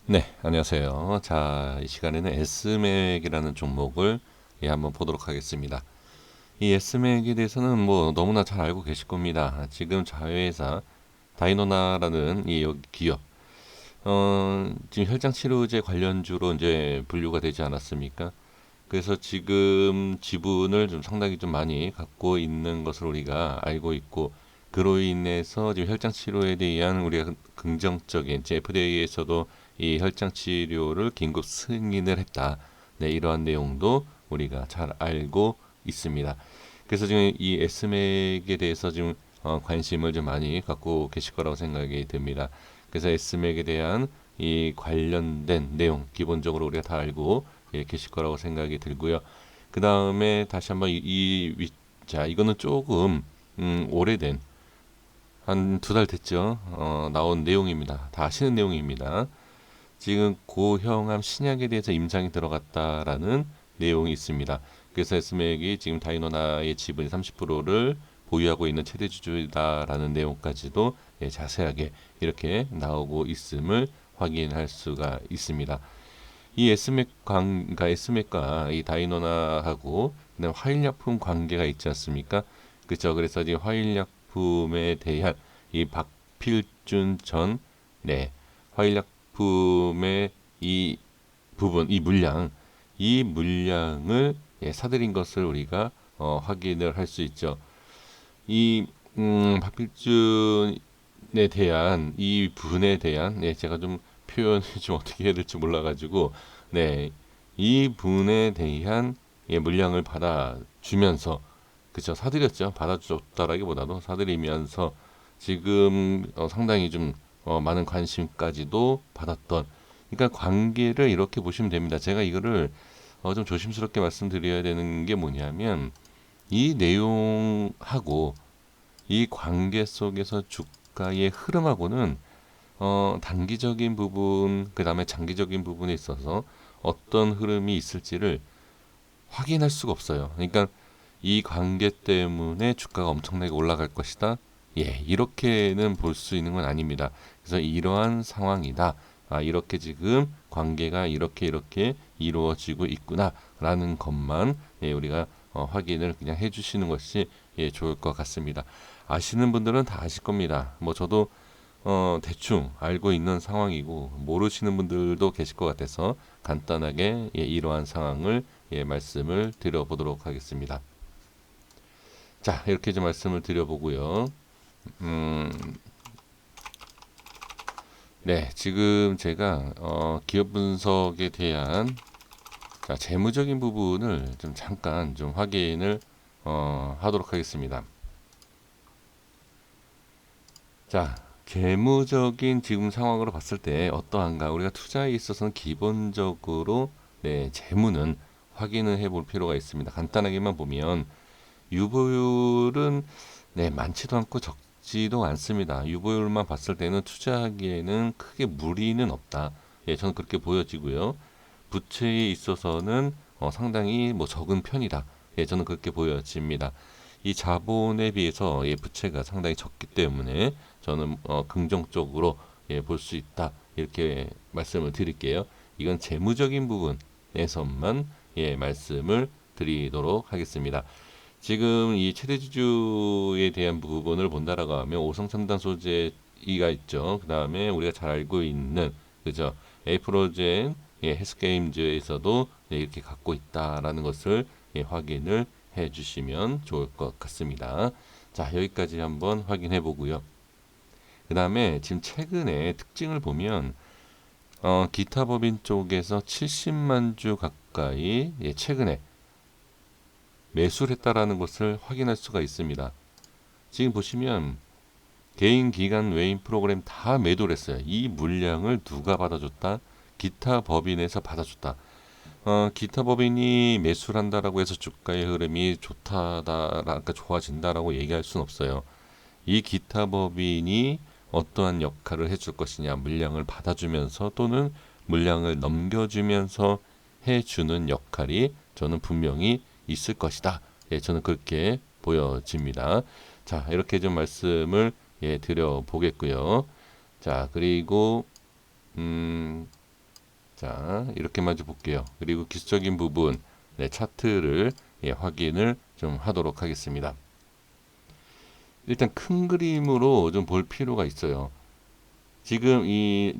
네, 안녕하세요. 자, 이 시간에는 S맥이라는 종목을 한번 보도록 하겠습니다. 이 S맥에 대해서는 뭐 너무나 잘 알고 계실 겁니다. 지금 자회사 다이노나라는 이 기업, 지금 혈장 치료제 관련주로 이제 분류가 되지 않았습니까? 그래서 지금 지분을 좀 상당히 좀 많이 갖고 있는 것을 우리가 알고 있고, 그로 인해서 지금 혈장 치료에 대한 우리가 긍정적인 FDA에서도 이 혈장 치료를 긴급 승인을 했다. 네, 이러한 내용도 우리가 잘 알고 있습니다. 그래서 지금 이 S맥에 대해서 지금 관심을 좀 많이 갖고 계실 거라고 생각이 듭니다. 그래서 S맥에 대한 이 관련된 내용 기본적으로 우리가 다 알고 계실 거라고 생각이 들고요. 그 다음에 다시 한번 자, 이거는 조금 오래된 한 두 달 됐죠. 나온 내용입니다. 다 아시는 내용입니다. 지금 고형암 신약에 대해서 임상이 들어갔다라는 내용이 있습니다. 그래서 스맥이 지금 다이노나의 지분 30%를 보유하고 있는 최대 주주다라는 내용까지도 자세하게 이렇게 나오고 있음을 확인할 수가 있습니다. 이 그러니까 S맥과 이 다이노나하고 그다음 화일약품 관계가 있지 않습니까? 그렇죠. 그래서 지금 화일약품에 대한 이 박필준 전 네, 화일약품의 이 부분, 이 물량을 사들인 것을 우리가 확인을 할 수 있죠. 이 박필준에 대한 이 분에 대한 제가 좀 표현이 좀 어떻게 해야 될지 몰라가지고 이 분에 대한 물량을 받아주면서 그쵸 사드렸죠. 받아줬다라기보다도 사드리면서 지금 상당히 좀 많은 관심까지도 받았던 그러니까 관계를 이렇게 보시면 됩니다. 제가 이거를 좀 조심스럽게 말씀드려야 되는 게 뭐냐면 이 내용하고 이 관계 속에서 주가의 흐름하고는 단기적인 부분, 그 다음에 장기적인 부분에 있어서 어떤 흐름이 있을지를 확인할 수가 없어요. 그러니까 이 관계 때문에 주가가 엄청나게 올라갈 것이다. 이렇게는 볼 수 있는 건 아닙니다. 그래서 이러한 상황이다. 아, 이렇게 지금 관계가 이렇게 이루어지고 있구나라는 것만 우리가 확인을 그냥 해주시는 것이 좋을 것 같습니다. 아시는 분들은 다 아실 겁니다. 뭐 저도 대충 알고 있는 상황이고 모르시는 분들도 계실 것 같아서 간단하게 이러한 상황을 말씀을 드려보도록 하겠습니다. 자, 이렇게 좀 말씀을 드려보고요. 음, 네, 지금 제가 기업 분석에 대한 자, 재무적인 부분을 좀 잠깐 좀 확인을 하도록 하겠습니다. 자, 재무적인 지금 상황으로 봤을 때 어떠한가? 우리가 투자에 있어서는 기본적으로 재무는 확인을 해볼 필요가 있습니다. 간단하게만 보면 유보율은 많지도 않고 적지도 않습니다. 유보율만 봤을 때는 투자하기에는 크게 무리는 없다. 저는 그렇게 보여지고요. 부채에 있어서는 상당히 뭐 적은 편이다. 저는 그렇게 보여집니다. 이 자본에 비해서 부채가 상당히 적기 때문에 저는 긍정적으로 볼 수 있다. 이렇게 말씀을 드릴게요. 이건 재무적인 부분에서만 말씀을 드리도록 하겠습니다. 지금 이 최대주주에 대한 부분을 본다라고 하면 오성첨단 소재가 있죠. 그 다음에 우리가 잘 알고 있는 그죠 에이프로젠 헬스게임즈에서도 이렇게 갖고 있다라는 것을 확인을 해주시면 좋을 것 같습니다. 자, 여기까지 한번 확인해 보고요. 그 다음에 지금 최근에 특징을 보면 기타 법인 쪽에서 70만 주 가까이 최근에 매수를 했다라는 것을 확인할 수가 있습니다. 지금 보시면 개인 기관 외인 프로그램 다 매도를 했어요. 이 물량을 누가 받아줬다? 기타 법인에서 받아줬다. 기타 법인이 매수를 한다라고 해서 주가의 흐름이 그러니까 좋아진다라고 얘기할 수는 없어요. 이 기타 법인이 어떠한 역할을 해줄 것이냐, 물량을 받아주면서 또는 물량을 넘겨주면서 해주는 역할이 저는 분명히 있을 것이다. 저는 그렇게 보여집니다. 자, 이렇게 좀 말씀을 드려 보겠고요. 자, 그리고 음, 자, 이렇게 먼저 볼게요. 그리고 기술적인 부분, 네, 차트를 확인을 좀 하도록 하겠습니다. 일단 큰 그림으로 좀 볼 필요가 있어요. 지금 이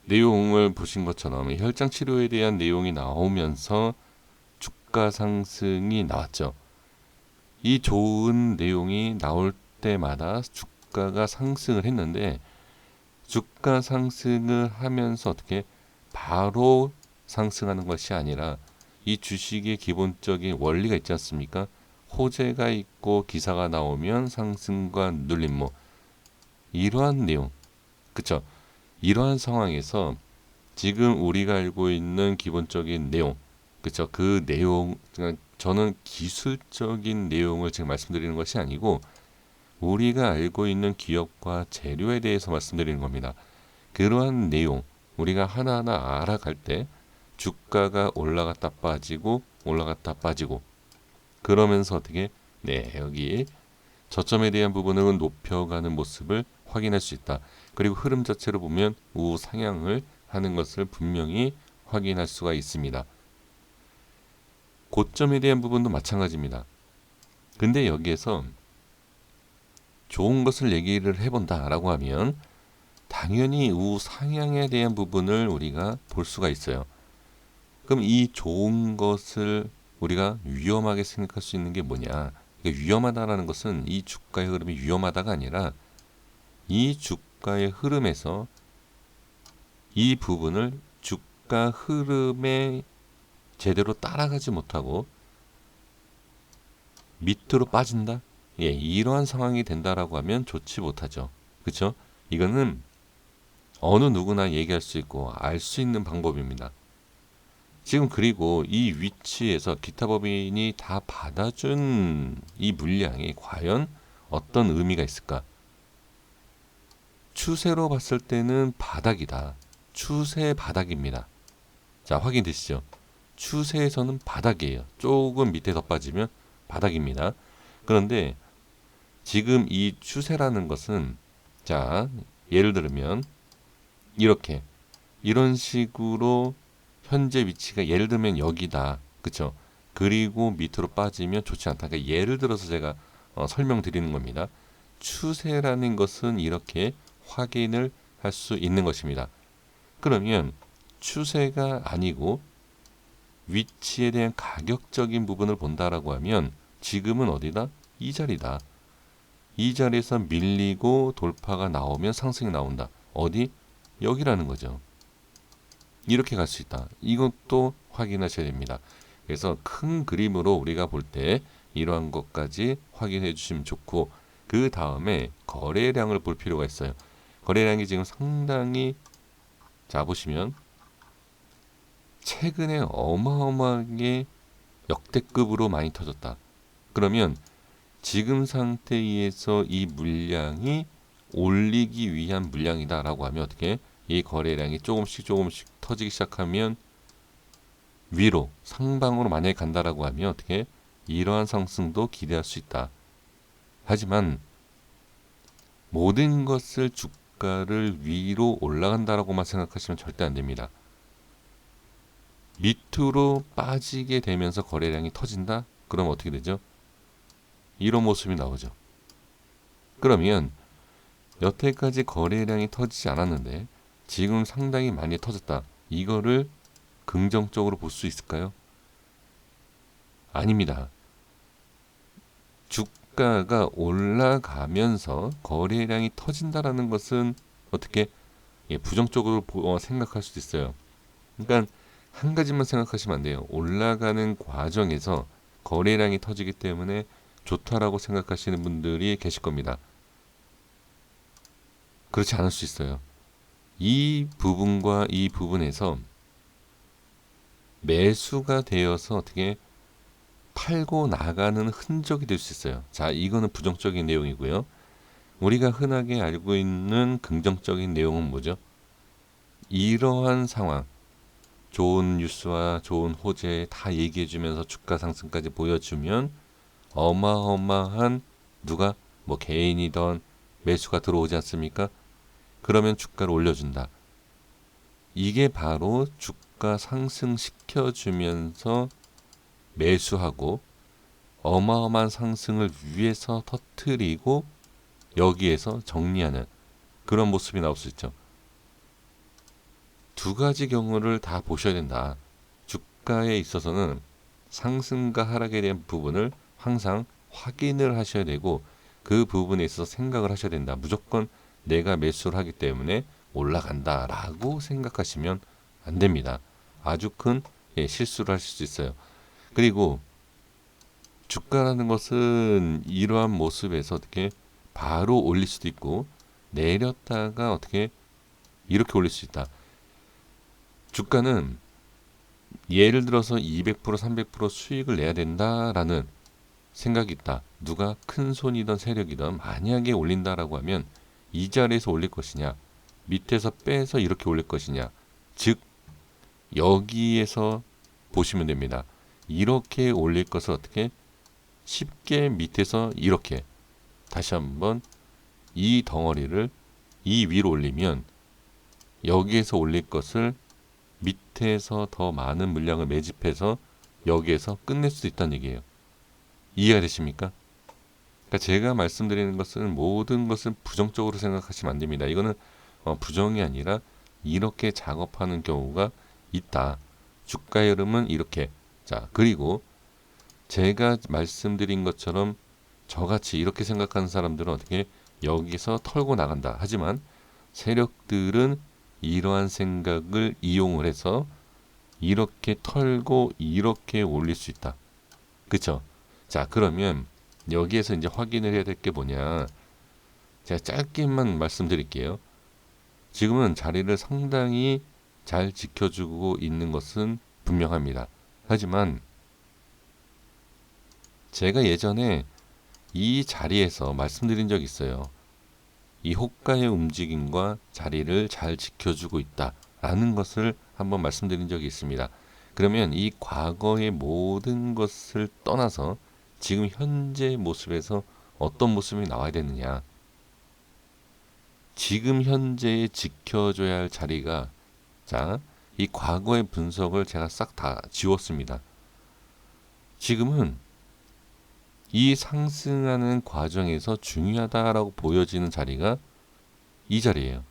내용을 보신 것처럼 혈장 치료에 대한 내용이 나오면서 주가 상승이 나왔죠. 이 좋은 내용이 나올 때마다 주가가 상승을 했는데, 주가 상승을 하면서 어떻게 바로 상승하는 것이 아니라 이 주식의 기본적인 원리가 있지 않습니까? 호재가 있고 기사가 나오면 상승과 눌림, 뭐 이러한 내용, 그쵸? 이러한 상황에서 지금 우리가 알고 있는 기본적인 내용, 그쵸? 그 내용, 그러니까 저는 기술적인 내용을 지금 말씀드리는 것이 아니고 우리가 알고 있는 기업과 재료에 대해서 말씀드리는 겁니다. 그러한 내용, 우리가 하나하나 알아갈 때 주가가 올라갔다 빠지고 올라갔다 빠지고 그러면서 어떻게, 네, 여기 저점에 대한 부분은 높여가는 모습을 확인할 수 있다. 그리고 흐름 자체로 보면 우상향을 하는 것을 분명히 확인할 수가 있습니다. 고점에 대한 부분도 마찬가지입니다. 근데 여기에서 좋은 것을 얘기를 해본다라고 하면 당연히 우상향에 대한 부분을 우리가 볼 수가 있어요. 그럼 이 좋은 것을 우리가 위험하게 생각할 수 있는 게 뭐냐? 위험하다라는 것은 이 주가의 흐름이 위험하다가 아니라 이 주가의 흐름에서 이 부분을 주가 흐름에 제대로 따라가지 못하고 밑으로 빠진다? 예, 이러한 상황이 된다라고 하면 좋지 못하죠. 그렇죠? 이거는 어느 누구나 얘기할 수 있고 알 수 있는 방법입니다. 지금 그리고 이 위치에서 기타 법인이 다 받아준 이 물량이 과연 어떤 의미가 있을까? 추세로 봤을 때는 바닥이다. 추세 바닥입니다. 자, 확인되시죠? 추세에서는 바닥이에요. 조금 밑에 더 빠지면 바닥입니다. 그런데 지금 이 추세라는 것은, 자, 예를 들면 이렇게 이런 식으로 현재 위치가 예를 들면 여기다. 그쵸? 그리고 밑으로 빠지면 좋지 않다. 그러니까 예를 들어서 제가 설명드리는 겁니다. 추세라는 것은 이렇게 확인을 할 수 있는 것입니다. 그러면 추세가 아니고 위치에 대한 가격적인 부분을 본다라고 하면 지금은 어디다? 이 자리다. 이 자리에서 밀리고 돌파가 나오면 상승이 나온다. 어디? 여기라는 거죠. 이렇게 갈 수 있다. 이것도 확인하셔야 됩니다. 그래서 큰 그림으로 우리가 볼 때 이러한 것까지 확인해 주시면 좋고, 그 다음에 거래량을 볼 필요가 있어요. 거래량이 지금 상당히, 자 보시면 최근에 어마어마하게 역대급으로 많이 터졌다. 그러면 지금 상태에서 이 물량이 올리기 위한 물량이다라고 하면 어떻게? 이 거래량이 조금씩 터지기 시작하면 위로 상방으로 만약에 간다라고 하면 어떻게? 이러한 상승도 기대할 수 있다. 하지만 모든 것을 주가를 위로 올라간다라고만 생각하시면 절대 안 됩니다. 밑으로 빠지게 되면서 거래량이 터진다? 그럼 어떻게 되죠? 이런 모습이 나오죠. 그러면 여태까지 거래량이 터지지 않았는데 지금 상당히 많이 터졌다. 이거를 긍정적으로 볼 수 있을까요? 아닙니다. 주가가 올라가면서 거래량이 터진다라는 것은 어떻게, 부정적으로 생각할 수도 있어요. 그러니까 한 가지만 생각하시면 안 돼요. 올라가는 과정에서 거래량이 터지기 때문에 좋다라고 생각하시는 분들이 계실 겁니다. 그렇지 않을 수 있어요. 이 부분과 이 부분에서 매수가 되어서 어떻게 팔고 나가는 흔적이 될 수 있어요. 자, 이거는 부정적인 내용이고요. 우리가 흔하게 알고 있는 긍정적인 내용은 뭐죠? 이러한 상황, 좋은 뉴스와 좋은 호재 다 얘기해주면서 주가 상승까지 보여주면 어마어마한, 누가 뭐 개인이던 매수가 들어오지 않습니까? 그러면 주가를 올려준다. 이게 바로 주가 주가 상승시켜주면서 매수하고 어마어마한 상승을 위에서 터뜨리고 여기에서 정리하는 그런 모습이 나올 수 있죠. 두 가지 경우를 다 보셔야 된다. 주가에 있어서는 상승과 하락에 대한 부분을 항상 확인을 하셔야 되고 그 부분에 있어서 생각을 하셔야 된다. 무조건 내가 매수를 하기 때문에 올라간다 라고 생각하시면 안 됩니다. 아주 큰 실수를 하실 수 있어요. 그리고 주가라는 것은 이러한 모습에서 어떻게 바로 올릴 수도 있고 내렸다가 어떻게 이렇게 올릴 수 있다. 주가는 예를 들어서 200% 300% 수익을 내야 된다라는 생각이 있다. 누가 큰 손이든 세력이든 만약에 올린다라고 하면 이 자리에서 올릴 것이냐 밑에서 빼서 이렇게 올릴 것이냐 즉 여기에서 보시면 됩니다. 이렇게 올릴 것을 어떻게 쉽게 밑에서 이렇게 다시 한번 이 덩어리를 이 위로 올리면 여기에서 올릴 것을 밑에서 더 많은 물량을 매집해서 여기에서 끝낼 수도 있다는 얘기예요. 이해가 되십니까? 그러니까 제가 말씀드리는 것은 모든 것을 부정적으로 생각하시면 안 됩니다. 이거는 부정이 아니라 이렇게 작업하는 경우가 있다. 주가의 흐름은 이렇게. 자, 그리고 제가 말씀드린 것처럼 저같이 이렇게 생각하는 사람들은 어떻게 여기서 털고 나간다. 하지만 세력들은 이러한 생각을 이용을 해서 이렇게 털고 이렇게 올릴 수 있다. 그쵸? 자, 그러면 여기에서 이제 확인을 해야 될 게 뭐냐. 제가 짧게만 말씀드릴게요. 지금은 자리를 상당히 잘 지켜주고 있는 것은 분명합니다. 하지만 제가 예전에 이 자리에서 말씀드린 적이 있어요. 이 호가의 움직임과 자리를 잘 지켜주고 있다라는 것을 한번 말씀드린 적이 있습니다. 그러면 이 과거의 모든 것을 떠나서 지금 현재 모습에서 어떤 모습이 나와야 되느냐. 지금 현재에 지켜줘야 할 자리가 자, 이 과거의 분석을 제가 싹 다 지웠습니다. 지금은 이 상승하는 과정에서 중요하다라고 보여지는 자리가 이 자리예요.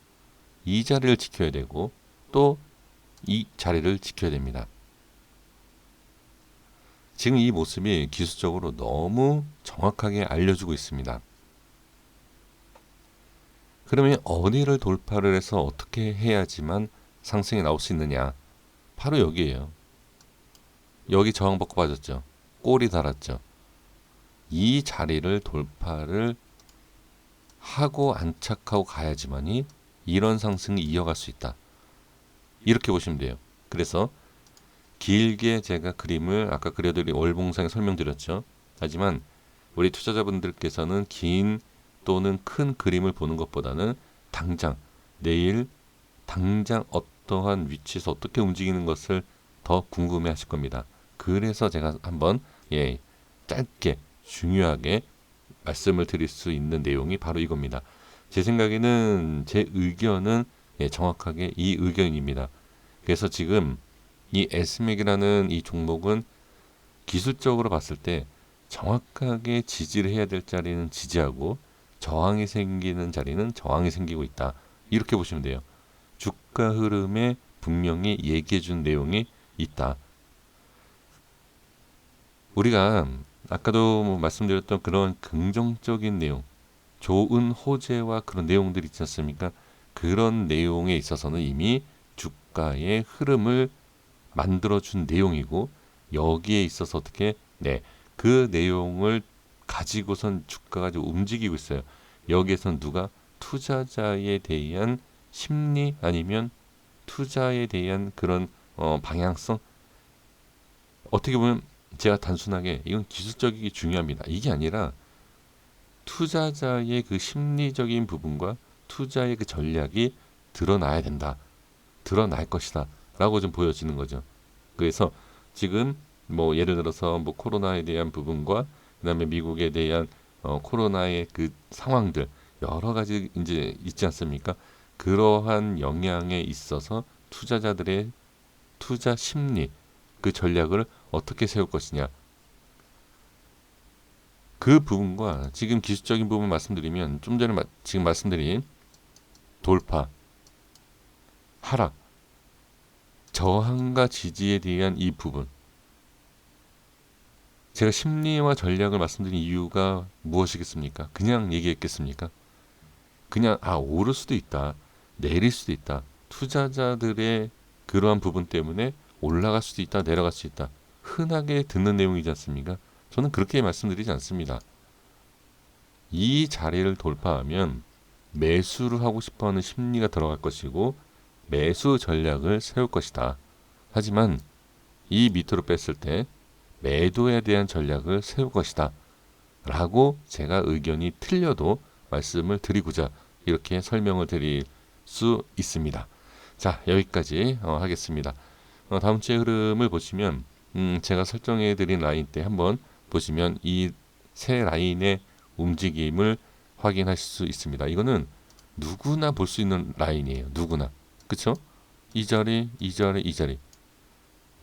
이 자리를 지켜야 되고 또 이 자리를 지켜야 됩니다. 지금 이 모습이 기술적으로 너무 정확하게 알려주고 있습니다. 그러면 어디를 돌파를 해서 어떻게 해야지만 상승이 나올 수 있느냐? 바로 여기에요. 여기 저항받고 빠졌죠. 꼬리 달았죠. 이 자리를 돌파를 하고 안착하고 가야지만이 이런 상승이 이어갈 수 있다. 이렇게 보시면 돼요. 그래서 길게 제가 그림을 아까 그려드린 월봉상에 설명드렸죠. 하지만 우리 투자자분들께서는 긴 또는 큰 그림을 보는 것보다는 당장 내일 당장 어떠한 위치에서 어떻게 움직이는 것을 더 궁금해 하실 겁니다. 그래서 제가 한번 짧게 중요하게 말씀을 드릴 수 있는 내용이 바로 이겁니다. 제 생각에는 제 의견은 정확하게 이 의견입니다. 그래서 지금 이 SMAC이라는 이 종목은 기술적으로 봤을 때 정확하게 지지를 해야 될 자리는 지지하고 저항이 생기는 자리는 저항이 생기고 있다. 이렇게 보시면 돼요. 주가 흐름에 분명히 얘기해 준 내용이 있다. 우리가 아까도 말씀드렸던 그런 긍정적인 내용, 좋은 호재와 그런 내용들 있지 않습니까? 그런 내용에 있어서는 이미 주가의 흐름을 만들어준 내용이고 여기에 있어서 어떻게 그 내용을 가지고선 주가가 좀 움직이고 있어요. 여기에선 누가 투자자에 대한 심리 아니면 투자에 대한 그런 방향성 어떻게 보면 제가 단순하게 이건 기술적이기 중요합니다. 이게 아니라 투자자의 그 심리적인 부분과 투자의 그 전략이 드러나야 된다. 드러날 것이다. 라고 좀 보여지는 거죠. 그래서 지금 예를 들어서 코로나에 대한 부분과 그다음에 미국에 대한 코로나의 그 상황들 여러 가지 이제 있지 않습니까? 그러한 영향에 있어서 투자자들의 투자 심리, 그 전략을 어떻게 세울 것이냐. 그 부분과 지금 기술적인 부분 말씀드리면 좀 전에 지금 말씀드린 돌파, 하락, 저항과 지지에 대한 이 부분. 제가 심리와 전략을 말씀드린 이유가 무엇이겠습니까? 그냥 얘기했겠습니까? 그냥 오를 수도 있다. 내릴 수도 있다. 투자자들의 그러한 부분 때문에 올라갈 수도 있다. 내려갈 수 있다. 흔하게 듣는 내용이지 않습니까? 저는 그렇게 말씀드리지 않습니다. 이 자리를 돌파하면 매수를 하고 싶어하는 심리가 들어갈 것이고 매수 전략을 세울 것이다. 하지만 이 밑으로 뺐을 때 매도에 대한 전략을 세울 것이다. 라고 제가 의견이 틀려도 말씀을 드리고자 이렇게 설명을 드릴 수 있습니다. 자, 여기까지 하겠습니다. 다음 주의 흐름을 보시면 제가 설정해 드린 라인 때 한번 보시면 이 세 라인의 움직임을 확인하실 수 있습니다. 이거는 누구나 볼 수 있는 라인이에요. 누구나. 그쵸? 이 자리, 이 자리, 이 자리.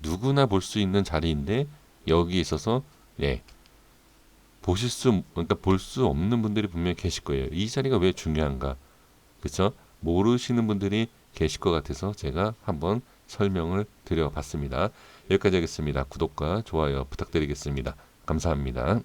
누구나 볼 수 있는 자리인데 여기 있어서 그러니까 볼 수 없는 분들이 분명히 계실 거예요. 이 자리가 왜 중요한가? 그쵸? 모르시는 분들이 계실 것 같아서 제가 한번 설명을 드려봤습니다. 여기까지 하겠습니다. 구독과 좋아요 부탁드리겠습니다. 감사합니다.